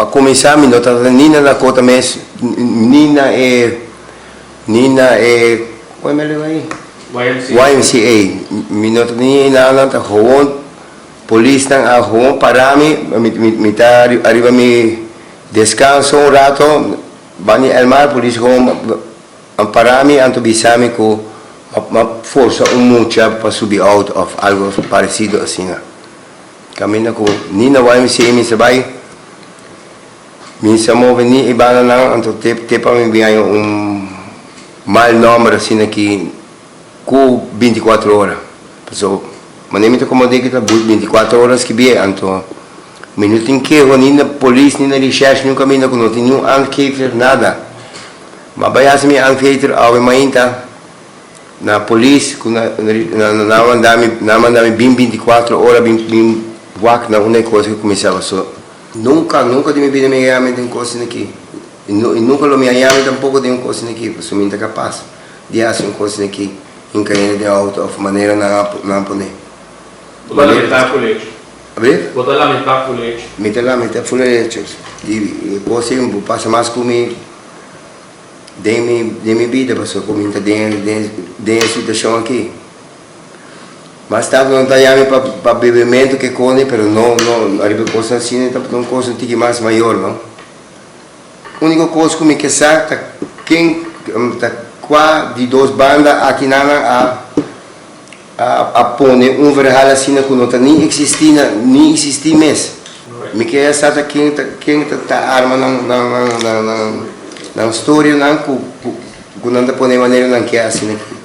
para começar, me nota Nina na conta mês, Nina é, como é melhor aí? YMCA. Me nota Nina na gewoon, polícia na gewoon para me tá arriba me descanso um rato, bani el mar, polícia gewoon para mim, anto bisame com uma força mucha para subir out of algo parecido assim. Camina com Nina YMCA me sabai. Minsan mo ni iba na lang ang tipa may bigay mal number assim aqui com 24 horas. So, manimito como de kita 24 horas que bie anto minutin que nina police nina research nunca mina com não tinha ankefer nada. Mabayas mi ankefer awe mainta na police com naman dami 24 horas bim wak na una coisa que começava so nunca de minha vida me llame de coisa aqui e nunca lo me llame tampouco de coisa aqui porque somente capaz de fazer coisa aqui em cair de auto of maneira não poder botar la metà colete abrir botar la metà colete metà colete e posso passa mais comigo de minha vida passou comigo de situação aqui. Mas tanto não está para bebimento que come, pero não arriba coisa assim, então não coisa tique mais maior, não. A única coisa que me quer quem tá qua de duas bandas aqui a pôr verhal assim que não tá nem existir mesmo. Me quer saber quem tá arma na história não que não tá pôr maneira não quer assim aqui.